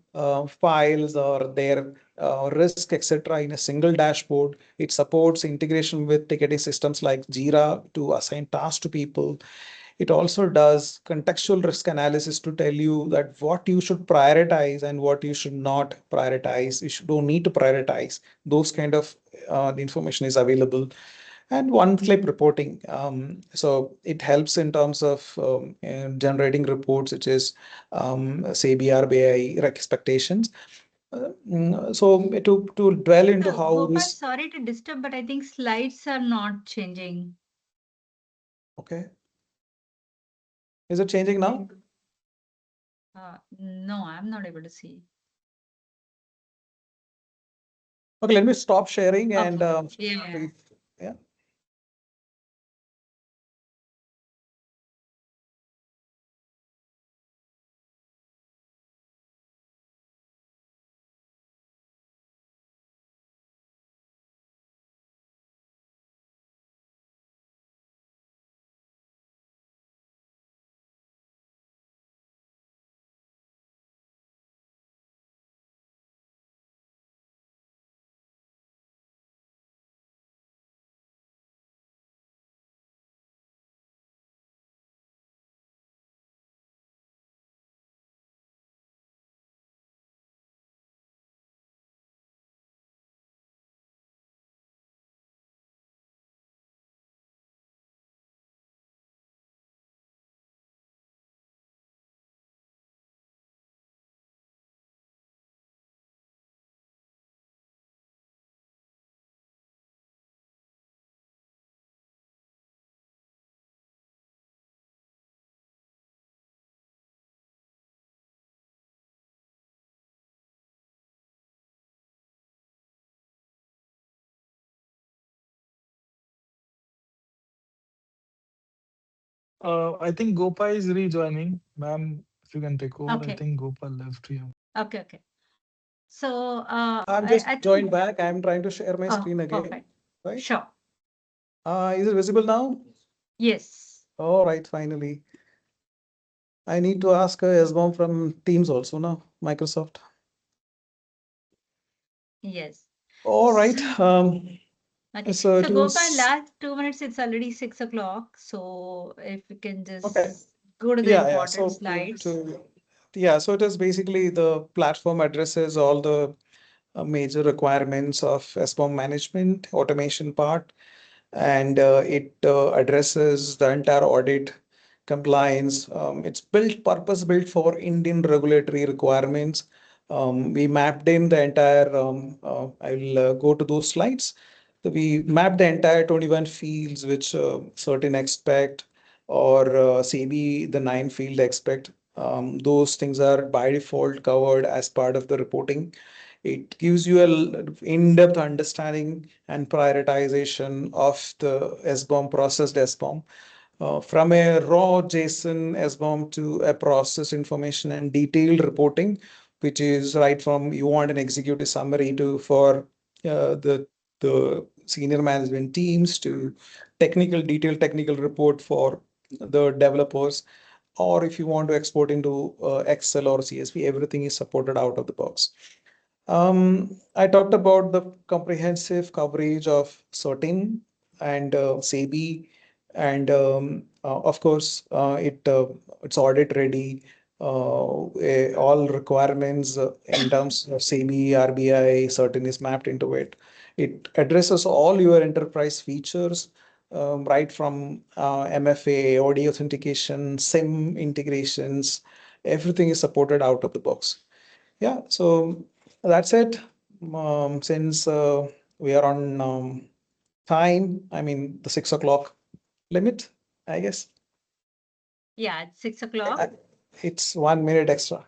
files or their risk, etc., in a single dashboard. It supports integration with ticketing systems like Jira to assign tasks to people. It also does contextual risk analysis to tell you that what you should prioritize and what you should not prioritize. Don't need to prioritize. Those kind of the information is available. And one-click reporting. So it helps in terms of generating reports, which is SEBI, RBI expectations. So to dwell into how Gopal, this. sorry to disturb, but I think slides are not changing. Okay. Is it changing now? No, I'm not able to see. Okay, let me stop sharing and Yeah. yeah. I think Gopa is rejoining. Ma'am, if you can take over. I Okay. think Gopal left here. Okay. So I'm I just think joined back. I'm trying to share my screen again. perfect. Right? Sure. Is it visible now? Yes. All right, finally. I need to ask a SBOM from Teams also now, Microsoft. Yes. All right. Okay. So it Gopal, was last 2 minutes, it's already 6 o'clock. So if you can just okay. go to the Yeah. important So slides. so it is basically the platform addresses all the major requirements of SBOM management, automation part, and it addresses the entire audit compliance. It's purpose built for Indian regulatory requirements. We mapped in the entire, I will go to those slides. So we mapped the entire 21 fields which certain expect or SEBI, the 9 field expect. Those things are by default covered as part of the reporting. It gives you an in-depth understanding and prioritization of the SBOM, processed SBOM, from a raw JSON SBOM to a process information and detailed reporting, which is right from you want an executive summary to for the senior management teams to detailed technical report for the developers, or if you want to export into Excel or CSV, everything is supported out of the box. I talked about the comprehensive coverage of CERT-In and SEBI, and of course, it's audit ready. All requirements in terms of SEBI, RBI, CERT-In is mapped into it. It addresses all your enterprise features, right from MFA, OD authentication, SIM integrations. Everything is supported out of the box. Yeah, so that's it. Since we are on time, I mean the 6 o'clock limit, I guess. Yeah, it's 6 o'clock. It's 1 minute extra.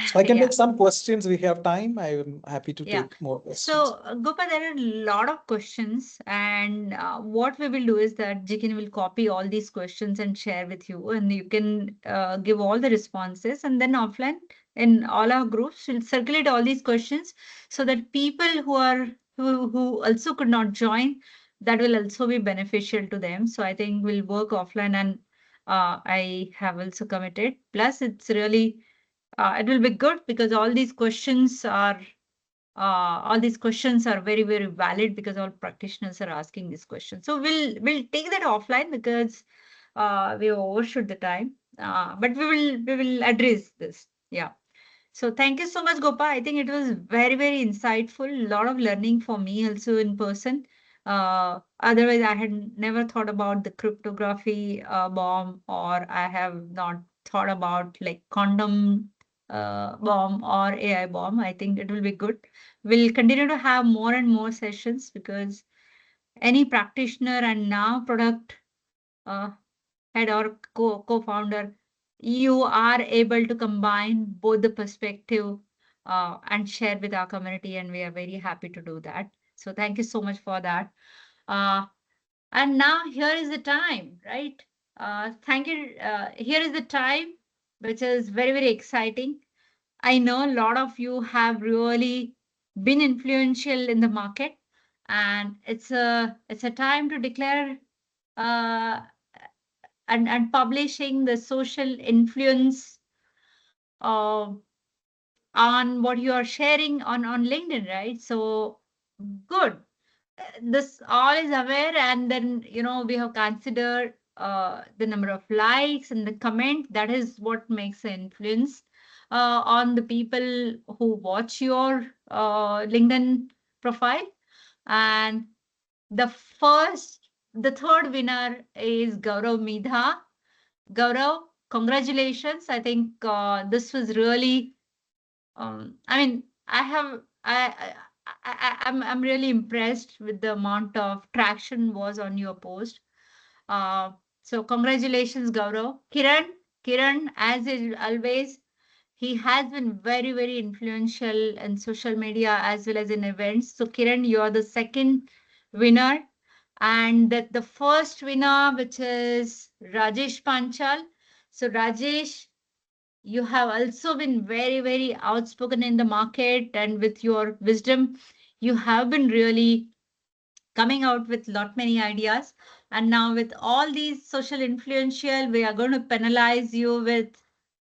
So I can Yeah. take some questions. We have time. I'm happy to Yeah. take more questions. So, Gopal, there are a lot of questions, and what we will do is that Jikin will copy all these questions and share with you, and you can give all the responses, and then offline in all our groups, we'll circulate all these questions so that people who also could not join, that will also be beneficial to them. So I think we'll work offline, and I have also committed. Plus, it's really it will be good because all these questions are all these questions are very, very valid because all practitioners are asking these questions. So we'll take that offline because we overshoot the time. But we will address this. Yeah. So thank you so much, Gopa. I think it was very, very insightful. A lot of learning for me also in person. Otherwise, I had never thought about the cryptography bomb, or I have not thought about like quantum bomb or AI bomb. I think it will be good. We'll continue to have more and more sessions because any practitioner and now product uh, head or co-founder, you are able to combine both the perspective and share with our community, and we are very happy to do that. So thank you so much for that. And now here is the time, right? Thank you. Here is the time, which is very, very exciting. I know a lot of you have really been influential in the market, and it's a time to declare and publishing the social influence uh, on what you are sharing on LinkedIn, right? So good. This all is aware, and then we have considered the number of likes and the comment. That is what makes the influence on the people who watch your LinkedIn profile. And the third winner is Gaurav Midha. Gaurav, congratulations. I think this was really, I mean, I'm really impressed with the amount of traction was on your post. So congratulations, Gaurav. Kiran, as is always, he has been very, very influential in social media as well as in events. So Kiran, you're the second winner. And the first winner, which is Rajesh Panchal. So Rajesh, you have also been very, very outspoken in the market, and with your wisdom, you have been really coming out with lot many ideas. And now with all these social influential, we are going to penalize you with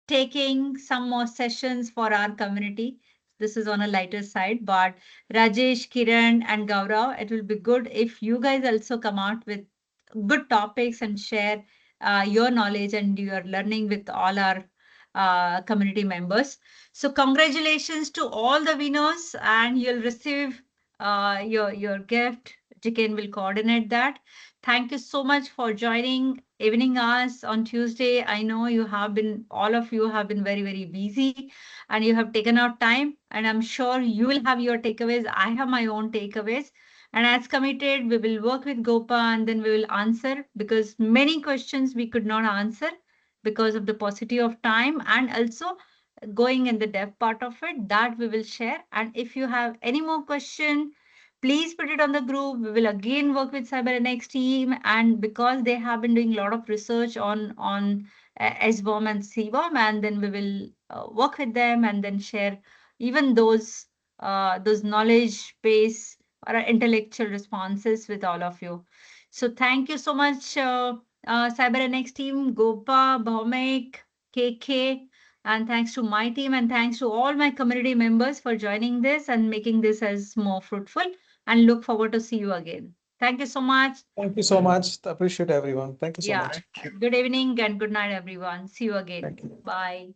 taking some more sessions for our community. This is on a lighter side, but Rajesh, Kiran, and Gaurav, it will be good if you guys also come out with good topics and share your knowledge and your learning with all our community members. So congratulations to all the winners, and you'll receive your gift. Jiken will coordinate that. Thank you so much for joining evening hours on Tuesday. I know all of you have been very, very busy, and you have taken out time, and I'm sure you will have your takeaways. I have my own takeaways. And as committed, we will work with Gopa, and then we will answer, because many questions we could not answer because of the paucity of time, and also going in the dev part of it, that we will share. And if you have any more question, please put it on the group. We will again work with CyberNX team, and because they have been doing a lot of research on SBOM and CBOM, and then we will work with them and then share even those knowledge base or intellectual responses with all of you. So thank you so much, CyberNX team, Gopa, Bhaumek, KK, and thanks to my team, and thanks to all my community members for joining this and making this as more fruitful, and look forward to see you again. Thank you so much. Thank you so much. Appreciate everyone. Thank you so Yeah. much. Good evening and good night, everyone. See you again. Thank you. Bye.